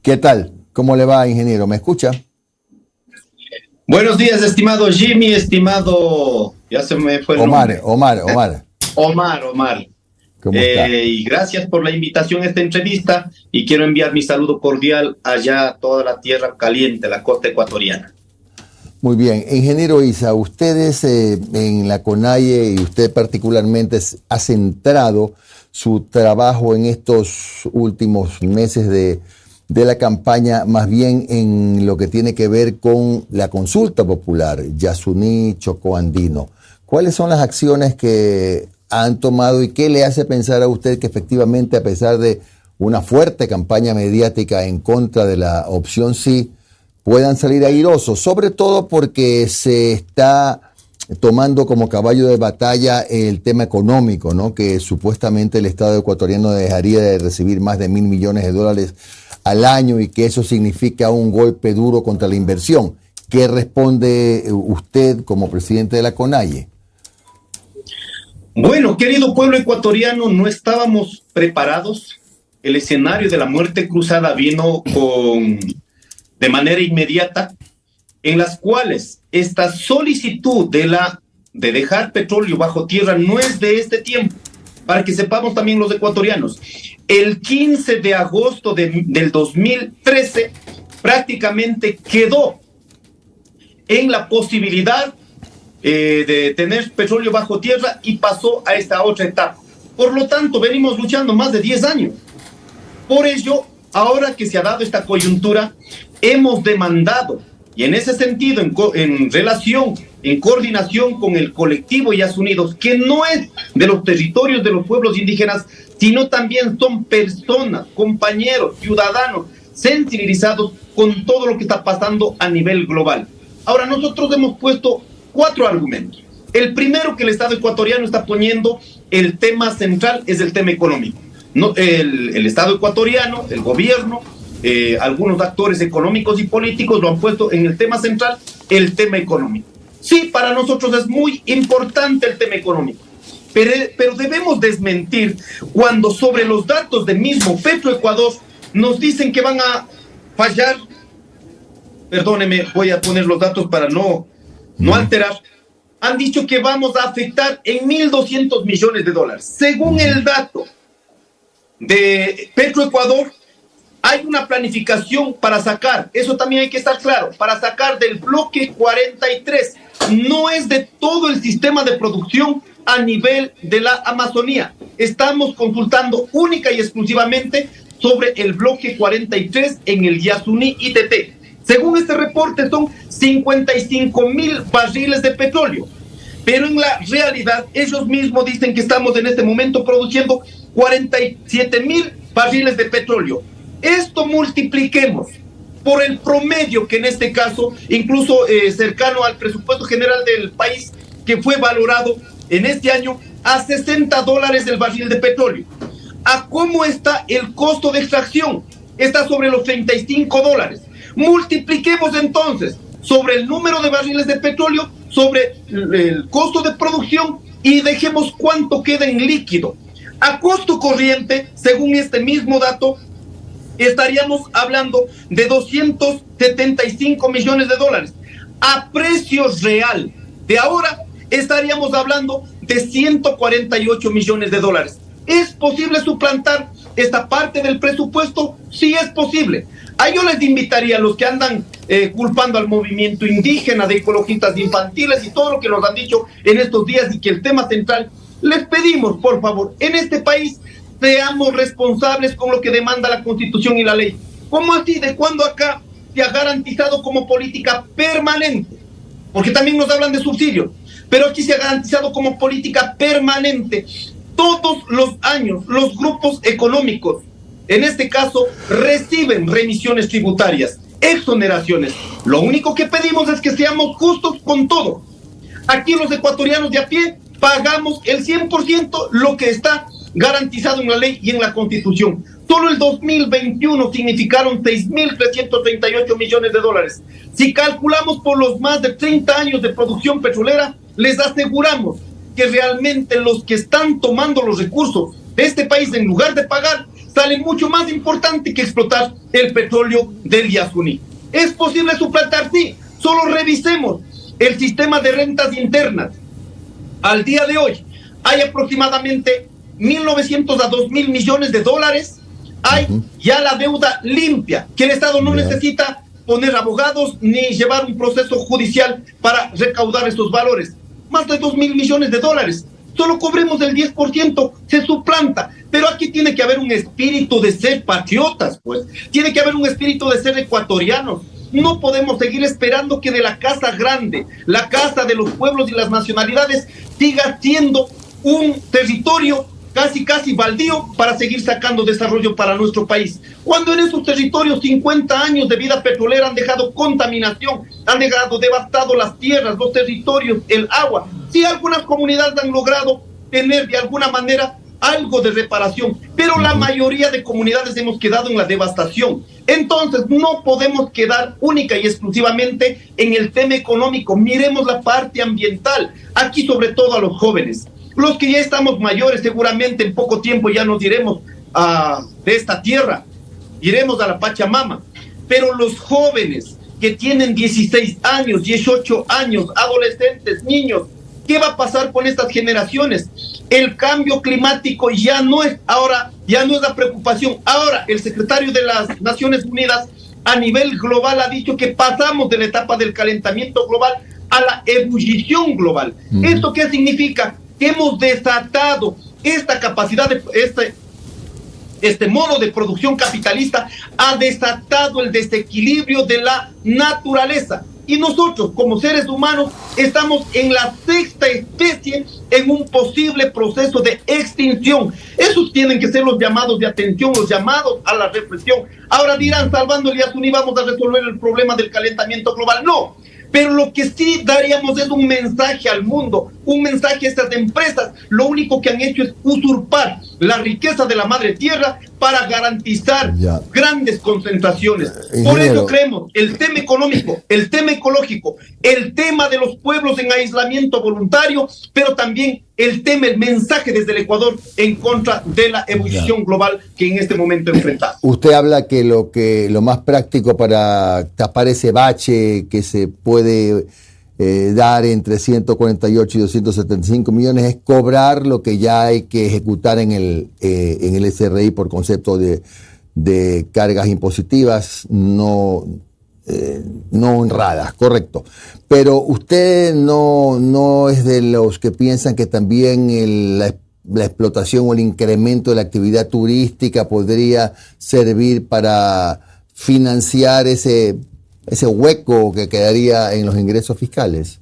¿Qué tal? ¿Cómo le va, ingeniero? ¿Me escucha? Buenos días, estimado Jimmy, estimado, ya se me fue el nombre. Omar. ¿Cómo está? Y gracias por la invitación a esta entrevista y quiero enviar mi saludo cordial allá a toda la tierra caliente, la costa ecuatoriana. Muy bien. Ingeniero Isa, ustedes en la CONAIE y usted particularmente ha centrado su trabajo en estos últimos meses de la campaña más bien en lo que tiene que ver con la consulta popular, Yasuní, Chocó Andino. ¿Cuáles son las acciones que han tomado y qué le hace pensar a usted que efectivamente, a pesar de una fuerte campaña mediática en contra de la opción sí, puedan salir airosos? Sobre todo porque se está tomando como caballo de batalla el tema económico, ¿no? Que supuestamente el Estado ecuatoriano dejaría de recibir más de $1.000 millones al año y que eso significa un golpe duro contra la inversión. ¿Qué responde usted como presidente de la CONAIE? Bueno, querido pueblo ecuatoriano, no estábamos preparados. El escenario de la muerte cruzada vino de manera inmediata, en las cuales esta solicitud de dejar petróleo bajo tierra no es de este tiempo, para que sepamos también los ecuatorianos. El 15 de agosto del 2013 prácticamente quedó en la posibilidad de tener petróleo bajo tierra y pasó a esta otra etapa. Por lo tanto, venimos luchando más de 10 años. Por ello, ahora que se ha dado esta coyuntura, hemos demandado, y en ese sentido, en coordinación con el colectivo Yasunidos, que no es de los territorios de los pueblos indígenas, sino también son personas, compañeros, ciudadanos, sensibilizados con todo lo que está pasando a nivel global. Ahora, nosotros hemos puesto 4 argumentos. El primero que el Estado ecuatoriano está poniendo, el tema central, es el tema económico. No, el Estado ecuatoriano, el gobierno, algunos actores económicos y políticos lo han puesto en el tema central, el tema económico. Sí, para nosotros es muy importante el tema económico, pero debemos desmentir cuando sobre los datos de mismo Petroecuador nos dicen que van a fallar. Perdóneme, voy a poner los datos para no alterar. Han dicho que vamos a afectar en $1.200 millones. Según el dato de Petroecuador, hay una planificación para sacar, eso también hay que estar claro, para sacar del bloque 43, no es de todo el sistema de producción a nivel de la Amazonía. Estamos consultando única y exclusivamente sobre el bloque 43 en el Yasuní ITT. Según este reporte son 55,000 barriles de petróleo, pero en la realidad ellos mismos dicen que estamos en este momento produciendo 47,000 barriles de petróleo. Esto multipliquemos por el promedio, que en este caso, incluso cercano al presupuesto general del país, que fue valorado en este año a $60 el barril de petróleo. ¿A cómo está el costo de extracción? Está sobre los $35. Multipliquemos entonces sobre el número de barriles de petróleo, sobre el costo de producción y dejemos cuánto queda en líquido. A costo corriente, según este mismo dato, estaríamos hablando de $275 millones. A precio real de ahora estaríamos hablando de $148 millones. ¿Es posible suplantar esta parte del presupuesto? Sí, es posible. Yo les invitaría a los que andan culpando al movimiento indígena, de ecologistas infantiles y todo lo que nos han dicho en estos días y que el tema central, les pedimos, por favor, en este país seamos responsables con lo que demanda la Constitución y la ley. ¿Cómo así? ¿De cuándo acá se ha garantizado como política permanente? Porque también nos hablan de subsidios, pero aquí se ha garantizado como política permanente. Todos los años los grupos económicos, en este caso, reciben remisiones tributarias, exoneraciones. Lo único que pedimos es que seamos justos con todo. Aquí los ecuatorianos de a pie pagamos el 100% lo que está garantizado en la ley y en la Constitución. Solo el 2021 significaron $6.338 millones. Si calculamos por los más de 30 años de producción petrolera, les aseguramos que realmente los que están tomando los recursos de este país, en lugar de pagar, sale mucho más importante que explotar el petróleo del Yasuní. ¿Es posible suplantar? Sí. Solo revisemos el sistema de rentas internas. Al día de hoy hay aproximadamente 1.900 a 2.000 millones de dólares. Hay ya la deuda limpia, que el Estado no necesita poner abogados ni llevar un proceso judicial para recaudar esos valores. Más de 2.000 millones de dólares. Solo cobremos el 10%, se suplanta. Pero aquí tiene que haber un espíritu de ser patriotas, pues. Tiene que haber un espíritu de ser ecuatorianos. No podemos seguir esperando que de la casa grande, la casa de los pueblos y las nacionalidades, siga siendo un territorio casi baldío para seguir sacando desarrollo para nuestro país. Cuando en esos territorios 50 años de vida petrolera han dejado contaminación, han dejado devastado las tierras, los territorios, el agua. Sí, algunas comunidades han logrado tener de alguna manera algo de reparación, pero la mayoría de comunidades hemos quedado en la devastación. Entonces no podemos quedar única y exclusivamente en el tema económico. Miremos la parte ambiental, aquí sobre todo a los jóvenes. Los que ya estamos mayores, seguramente en poco tiempo ya nos iremos de esta tierra, iremos a la Pachamama, pero los jóvenes que tienen 16 años, 18 años, adolescentes, niños, ¿qué va a pasar con estas generaciones? El cambio climático ya no es la preocupación. Ahora, el secretario de las Naciones Unidas a nivel global ha dicho que pasamos de la etapa del calentamiento global a la ebullición global. ¿Esto qué significa? Que hemos desatado esta capacidad de este modo de producción capitalista, ha desatado el desequilibrio de la naturaleza. Y nosotros, como seres humanos, estamos en la sexta especie en un posible proceso de extinción. Esos tienen que ser los llamados de atención, los llamados a la reflexión. Ahora dirán, salvando el Yasuní vamos a resolver el problema del calentamiento global. No. Pero lo que sí daríamos es un mensaje al mundo, un mensaje a estas empresas. Lo único que han hecho es usurpar la riqueza de la madre tierra para garantizar grandes concentraciones. Por eso creemos el tema económico, el tema ecológico, el tema de los pueblos en aislamiento voluntario, pero también el tema, el mensaje desde el Ecuador en contra de la ebullición global que en este momento enfrentamos. Usted habla que lo más práctico para tapar ese bache que se puede dar entre 148 y 275 millones es cobrar lo que ya hay que ejecutar en el SRI por concepto de cargas impositivas no honradas, correcto. Pero usted no es de los que piensan que también la explotación o el incremento de la actividad turística podría servir para financiar ese hueco que quedaría en los ingresos fiscales.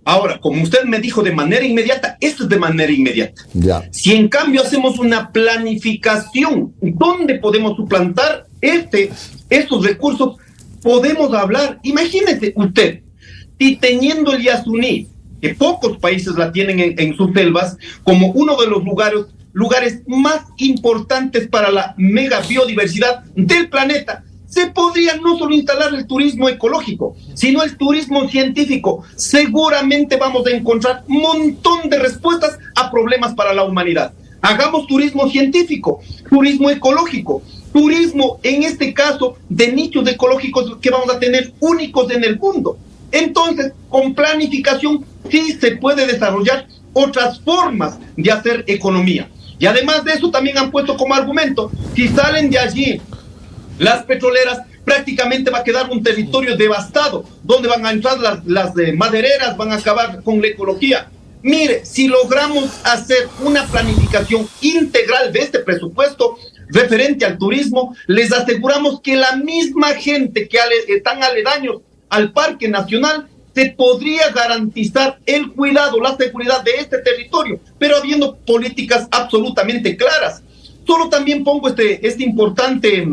Ahora, como usted me dijo de manera inmediata, esto es de manera inmediata. Ya. Si en cambio hacemos una planificación, ¿dónde podemos suplantar estos recursos? Podemos hablar, imagínese usted, y teniendo el Yasuní, que pocos países la tienen en sus selvas, como uno de los lugares más importantes para la mega biodiversidad del planeta, se podría no solo instalar el turismo ecológico, sino el turismo científico. Seguramente vamos a encontrar un montón de respuestas a problemas para la humanidad. Hagamos turismo científico, turismo ecológico, turismo, en este caso, de nichos ecológicos que vamos a tener únicos en el mundo. Entonces, con planificación sí se puede desarrollar otras formas de hacer economía. Y además de eso también han puesto como argumento, si salen de allí las petroleras, prácticamente va a quedar un territorio devastado, donde van a entrar las madereras, van a acabar con la ecología. Mire, si logramos hacer una planificación integral de este presupuesto referente al turismo, les aseguramos que la misma gente que están aledaños al Parque Nacional se podría garantizar el cuidado, la seguridad de este territorio, pero habiendo políticas absolutamente claras. Solo también pongo este importante,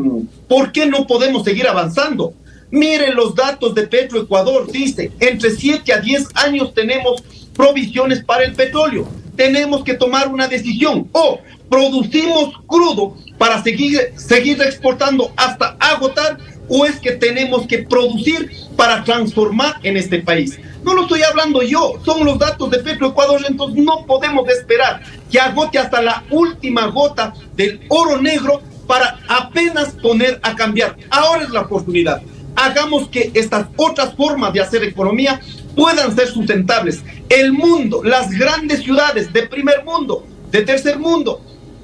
¿por qué no podemos seguir avanzando? Miren los datos de Petroecuador, dice, entre 7 a 10 años tenemos provisiones para el petróleo. Tenemos que tomar una decisión, o producimos crudo para seguir exportando hasta agotar, o es que tenemos que producir para transformar en este país. No lo estoy hablando yo, son los datos de Petroecuador. Entonces no podemos esperar que agote hasta la última gota del oro negro para apenas poner a cambiar. Ahora es la oportunidad. Hagamos que estas otras formas de hacer economía puedan ser sustentables. El mundo, las grandes ciudades de primer mundo, de tercer mundo,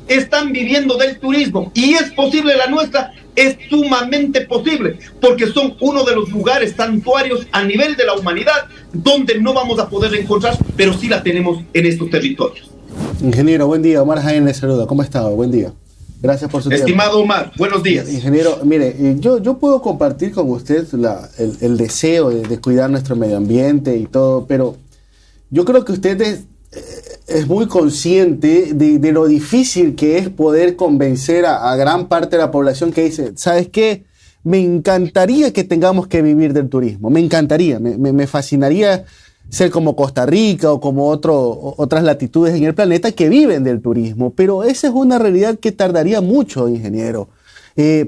están viviendo del turismo, y es posible. La nuestra es sumamente posible, porque son uno de los lugares santuarios a nivel de la humanidad donde no vamos a poder encontrar, pero sí la tenemos en estos territorios. Ingeniero, buen día. Omar Jaén le saluda. ¿Cómo está? Buen día. Gracias por su tiempo. Estimado Omar, buenos días. Ingeniero, mire, yo puedo compartir con usted el deseo de cuidar nuestro medio ambiente y todo, pero yo creo que usted es muy consciente de lo difícil que es poder convencer a gran parte de la población que dice, ¿sabes qué? Me encantaría que tengamos que vivir del turismo, me encantaría, me fascinaría ser como Costa Rica o como otras latitudes en el planeta que viven del turismo, pero esa es una realidad que tardaría mucho, ingeniero.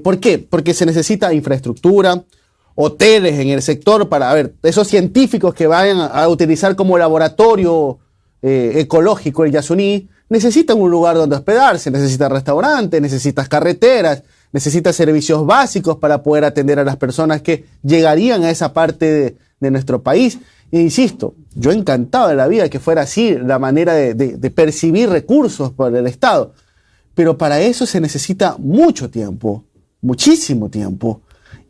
¿Por qué? Porque se necesita infraestructura, hoteles en el sector para, esos científicos que vayan a utilizar como laboratorio ecológico el Yasuní, necesitan un lugar donde hospedarse, necesitan restaurantes, necesitan carreteras, necesitan servicios básicos para poder atender a las personas que llegarían a esa parte de nuestro país. E insisto, yo encantado de la vida que fuera así la manera de percibir recursos por el Estado, pero para eso se necesita mucho tiempo, muchísimo tiempo,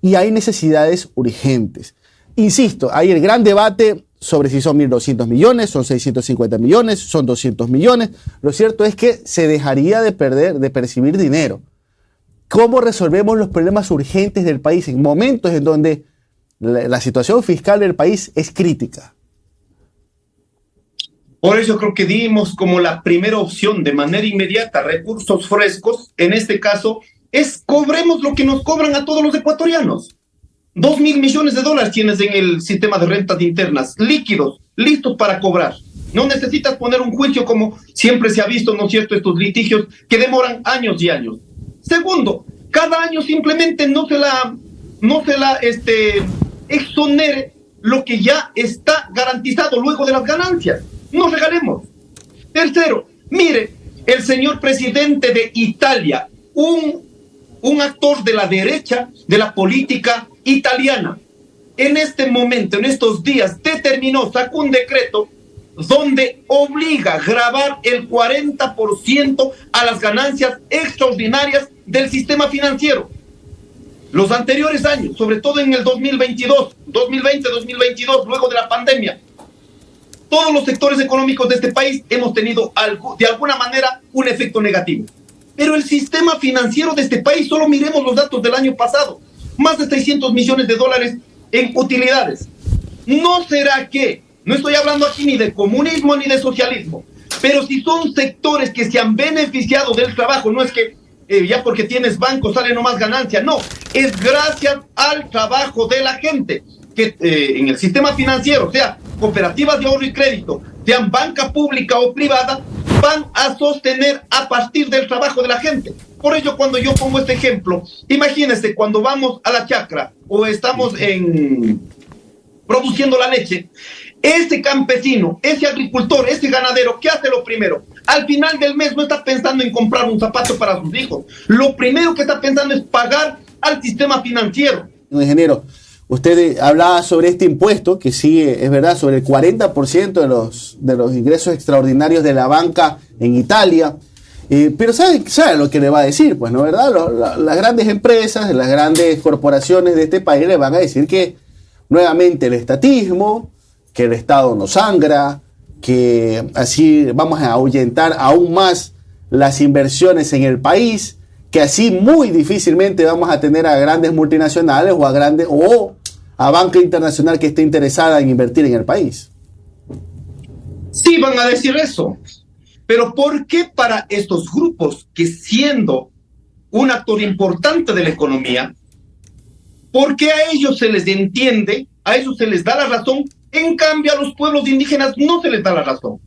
y hay necesidades urgentes. Insisto, hay el gran debate sobre si son 1.200 millones, son 650 millones, son 200 millones. Lo cierto es que se dejaría de percibir dinero. ¿Cómo resolvemos los problemas urgentes del país en momentos en donde la situación fiscal del país es crítica? Por eso creo que dimos como la primera opción de manera inmediata recursos frescos. En este caso es cobremos lo que nos cobran a todos los ecuatorianos. 2.000 millones de dólares tienes en el sistema de rentas internas, líquidos, listos para cobrar. No necesitas poner un juicio como siempre se ha visto, ¿no es cierto?, estos litigios que demoran años y años. Segundo, cada año simplemente no se la exonere lo que ya está garantizado luego de las ganancias. No regalemos. Tercero, mire, el señor presidente de Italia, un actor de la derecha de la política italiana, en este momento, en estos días, sacó un decreto donde obliga a gravar el 40% a las ganancias extraordinarias del sistema financiero. Los anteriores años, sobre todo en el 2020, 2022, luego de la pandemia, todos los sectores económicos de este país hemos tenido de alguna manera un efecto negativo. Pero el sistema financiero de este país, solo miremos los datos del año pasado, más de 600 millones de dólares en utilidades. ¿No será que, no estoy hablando aquí ni de comunismo ni de socialismo, pero si son sectores que se han beneficiado del trabajo, no es que ya porque tienes banco sale nomás ganancia, no, es gracias al trabajo de la gente, que en el sistema financiero, sea cooperativas de ahorro y crédito, sean banca pública o privada, van a sostener a partir del trabajo de la gente. Por ello, cuando yo pongo este ejemplo, imagínense cuando vamos a la chacra o estamos produciendo la leche, ese campesino, ese agricultor, ese ganadero, ¿qué hace lo primero? Al final del mes no está pensando en comprar un zapato para sus hijos. Lo primero que está pensando es pagar al sistema financiero. Ingeniero, usted hablaba sobre este impuesto, que sí, es verdad, sobre el 40% de los ingresos extraordinarios de la banca en Italia. Pero ¿sabe lo que le va a decir? Pues, ¿no, verdad? Las grandes empresas, las grandes corporaciones de este país le van a decir que nuevamente el estatismo, que el Estado nos sangra, que así vamos a ahuyentar aún más las inversiones en el país, que así muy difícilmente vamos a tener a grandes multinacionales o a banca internacional que esté interesada en invertir en el país. Sí, van a decir eso. Pero ¿por qué para estos grupos que siendo un actor importante de la economía, por qué a ellos se les entiende, a ellos se les da la razón, en cambio a los pueblos indígenas no se les da la razón?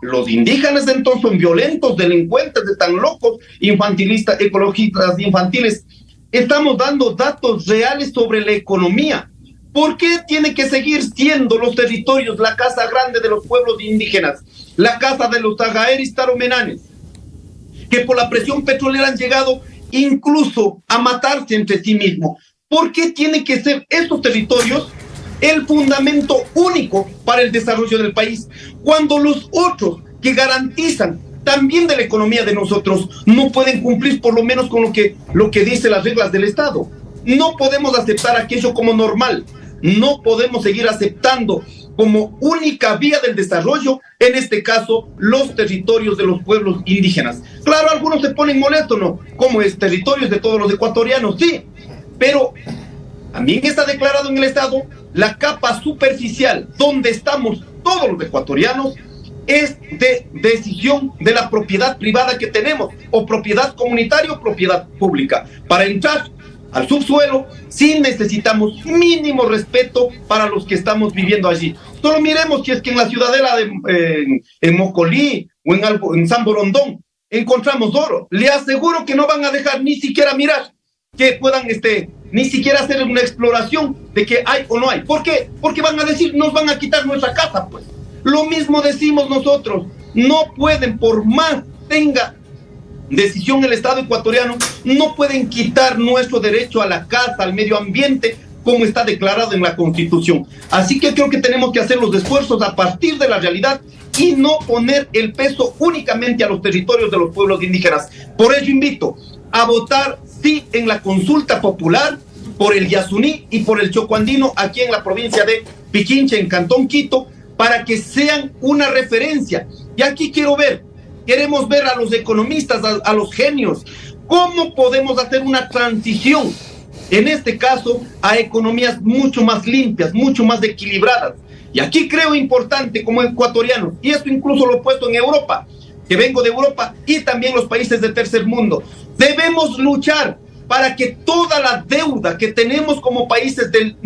Los indígenas entonces son violentos, delincuentes, están locos, infantilistas, ecologistas infantiles. Estamos dando datos reales sobre la economía. ¿Por qué tiene que seguir siendo los territorios la casa grande de los pueblos indígenas, la casa de los tagaeris taromenanes, que por la presión petrolera han llegado incluso a matarse entre sí mismos? ¿Por qué tienen que ser estos territorios el fundamento único para el desarrollo del país, cuando los otros que garantizan también de la economía de nosotros no pueden cumplir por lo menos con lo que dice las reglas del Estado? No podemos aceptar aquello como normal, no podemos seguir aceptando como única vía del desarrollo, en este caso, los territorios de los pueblos indígenas. Claro, algunos se ponen molestos, ¿no? Como es territorios de todos los ecuatorianos, sí, pero también está declarado en el Estado la capa superficial donde estamos todos los ecuatorianos es de decisión de la propiedad privada que tenemos, o propiedad comunitaria o propiedad pública. Para entrar al subsuelo sí necesitamos mínimo respeto para los que estamos viviendo allí. Solo miremos si es que en la ciudadela en Mocolí o en San Borondón encontramos oro. Le aseguro que no van a dejar ni siquiera mirar, que puedan ni siquiera hacer una exploración de que hay o no hay. ¿Por qué? Porque van a decir, nos van a quitar nuestra casa, pues. Lo mismo decimos nosotros, no pueden, por más tenga decisión el Estado ecuatoriano, no pueden quitar nuestro derecho a la casa, al medio ambiente, como está declarado en la Constitución. Así que creo que tenemos que hacer los esfuerzos a partir de la realidad y no poner el peso únicamente a los territorios de los pueblos indígenas. Por ello invito a votar sí en la consulta popular por el Yasuní y por el Chocoandino aquí en la provincia de Pichincha, en Cantón Quito, para que sean una referencia. Y aquí queremos ver a los economistas, a los genios, cómo podemos hacer una transición, en este caso, a economías mucho más limpias, mucho más equilibradas. Y aquí creo importante como ecuatoriano, y esto incluso lo he puesto en Europa, que vengo de Europa, y también los países del tercer mundo, debemos luchar para que toda la deuda que tenemos como países del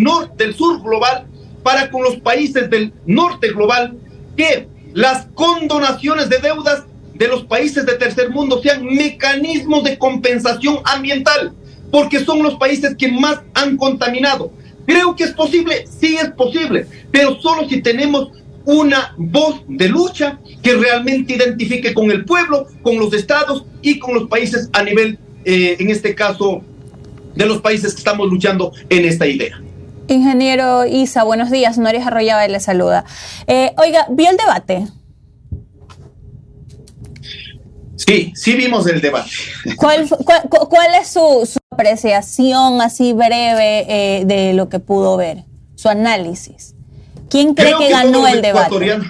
sur global, para con los países del norte global, que las condonaciones de deudas de los países de tercer mundo sean mecanismos de compensación ambiental, porque son los países que más han contaminado. Creo que es posible, sí es posible, pero solo si tenemos una voz de lucha que realmente identifique con el pueblo, con los estados y con los países a nivel, en este caso, de los países que estamos luchando en esta idea. Ingeniero Isa, buenos días. Noris Arroyave le saluda. Oiga, ¿vio el debate? Sí vimos el debate. ¿Cuál es su apreciación así breve de lo que pudo ver? Su análisis. ¿Quién cree que ganó el debate?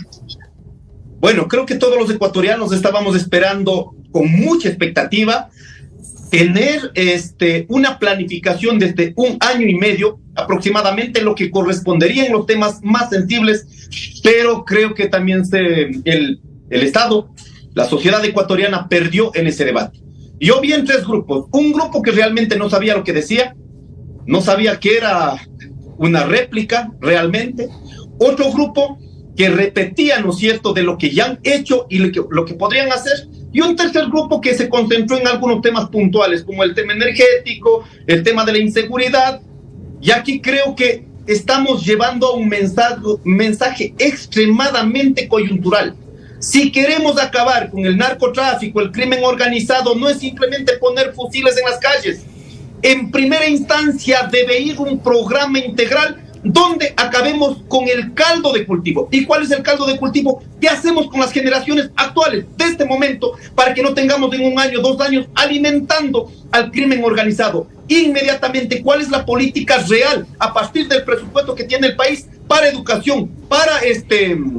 Bueno, creo que todos los ecuatorianos estábamos esperando con mucha expectativa tener una planificación desde 1 año y medio aproximadamente, lo que correspondería en los temas más sensibles, pero creo que también el Estado, la sociedad ecuatoriana perdió en ese debate. Yo vi en 3 grupos, un grupo que realmente no sabía lo que decía, no sabía que era una réplica realmente, otro grupo que repetía, ¿no es cierto?, de lo que ya han hecho y lo que podrían hacer, y un tercer grupo que se concentró en algunos temas puntuales, como el tema energético, el tema de la inseguridad, y aquí creo que estamos llevando un mensaje extremadamente coyuntural. Si queremos acabar con el narcotráfico, el crimen organizado, no es simplemente poner fusiles en las calles. En primera instancia debe ir un programa integral donde acabemos con el caldo de cultivo. ¿Y cuál es el caldo de cultivo? ¿Qué hacemos con las generaciones actuales de este momento para que no tengamos en 1 año, 2 años alimentando al crimen organizado? Inmediatamente, ¿cuál es la política real a partir del presupuesto que tiene el país para educación, para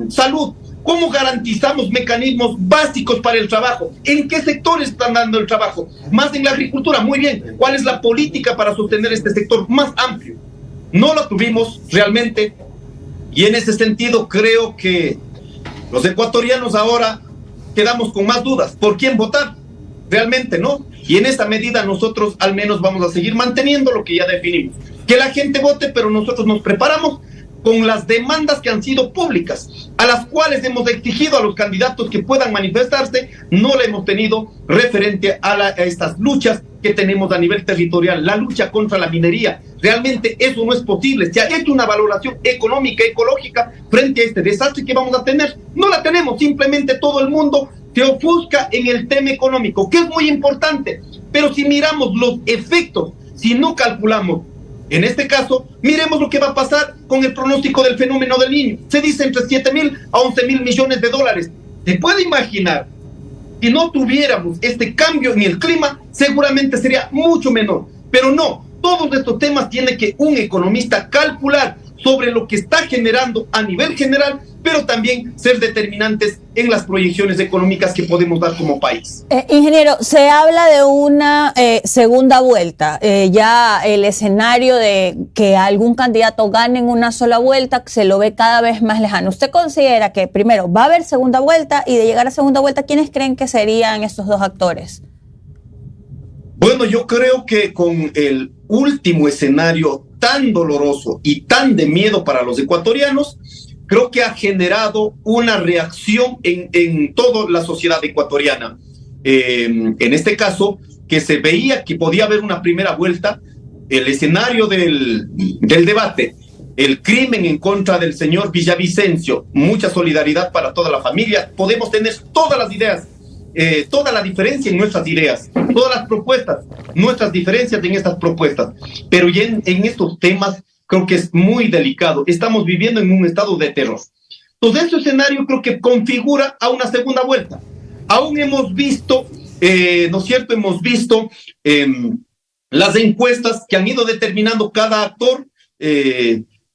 salud? ¿Cómo garantizamos mecanismos básicos para el trabajo? ¿En qué sectores están dando el trabajo? Más en la agricultura, muy bien. ¿Cuál es la política para sostener este sector más amplio? No lo tuvimos realmente, y en ese sentido creo que los ecuatorianos ahora quedamos con más dudas. ¿Por quién votar? Realmente no. Y en esta medida nosotros al menos vamos a seguir manteniendo lo que ya definimos. Que la gente vote, pero nosotros nos preparamos con las demandas que han sido públicas, a las cuales hemos exigido a los candidatos que puedan manifestarse, no le hemos tenido referente a estas luchas que tenemos a nivel territorial, la lucha contra la minería. Realmente eso no es posible. Se ha hecho una valoración económica, ecológica frente a este desastre que vamos a tener. No la tenemos, simplemente todo el mundo se ofusca en el tema económico, que es muy importante, pero si miramos los efectos, si no calculamos, en este caso, miremos lo que va a pasar con el pronóstico del fenómeno del Niño. Se dice entre 7.000 a 11.000 millones de dólares. ¿Se puede imaginar? Si no tuviéramos este cambio en el clima, seguramente sería mucho menor. Pero no, todos estos temas tiene que un economista calcular sobre lo que está generando a nivel general, pero también ser determinantes en las proyecciones económicas que podemos dar como país. Ingeniero, se habla de una segunda vuelta, ya el escenario de que algún candidato gane en una sola vuelta se lo ve cada vez más lejano. ¿Usted considera que primero va a haber segunda vuelta y de llegar a segunda vuelta, quiénes creen que serían estos dos actores? Bueno, yo creo que con el último escenario tan doloroso y tan de miedo para los ecuatorianos, creo que ha generado una reacción en toda la sociedad ecuatoriana. En este caso, que se veía que podía haber una primera vuelta, el escenario del debate, el crimen en contra del señor Villavicencio, mucha solidaridad para toda la familia, podemos tener todas las ideas, toda la diferencia en nuestras ideas, todas las propuestas, nuestras diferencias en estas propuestas, pero ya en estos temas creo que es muy delicado. Estamos viviendo en un estado de terror. Entonces, este escenario creo que configura a una segunda vuelta. Aún hemos visto, ¿no es cierto? Hemos visto las encuestas que han ido determinando cada actor.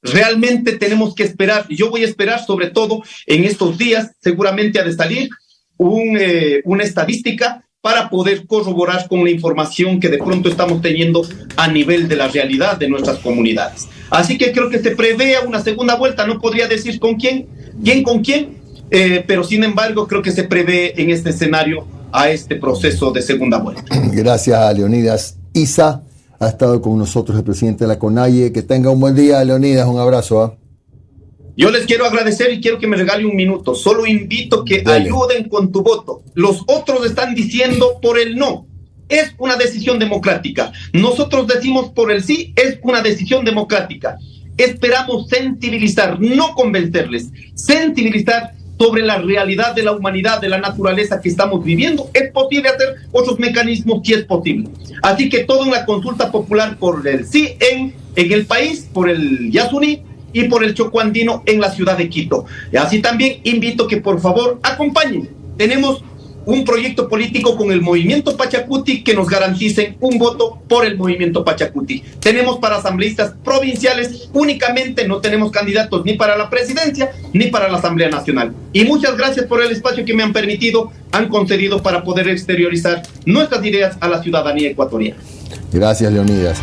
Realmente tenemos que esperar. Yo voy a esperar, sobre todo en estos días, seguramente ha de salir una estadística para poder corroborar con la información que de pronto estamos teniendo a nivel de la realidad de nuestras comunidades. Así que creo que se prevé una segunda vuelta, no podría decir con quién, pero sin embargo creo que se prevé en este escenario a este proceso de segunda vuelta. Gracias a Leonidas Issa, ha estado con nosotros el presidente de la CONAIE. Que tenga un buen día, Leonidas, un abrazo. Yo les quiero agradecer y quiero que me regale un minuto. Solo invito que ayuden con tu voto. Los otros están diciendo por el no. Es una decisión democrática. Nosotros decimos por el sí, es una decisión democrática. Esperamos sensibilizar, no convencerles, sensibilizar sobre la realidad de la humanidad, de la naturaleza que estamos viviendo. Es posible hacer otros mecanismos, sí es posible. Así que todo en la consulta popular por el sí en el país, por el Yasuní y por el Chocoandino en la ciudad de Quito. Y así también invito que por favor acompañen. Tenemos un proyecto político con el Movimiento Pachacuti que nos garanticen un voto por el Movimiento Pachacuti. Tenemos para asambleístas provinciales únicamente, no tenemos candidatos ni para la presidencia ni para la Asamblea Nacional. Y muchas gracias por el espacio que me han permitido, han concedido para poder exteriorizar nuestras ideas a la ciudadanía ecuatoriana. Gracias, Leonidas.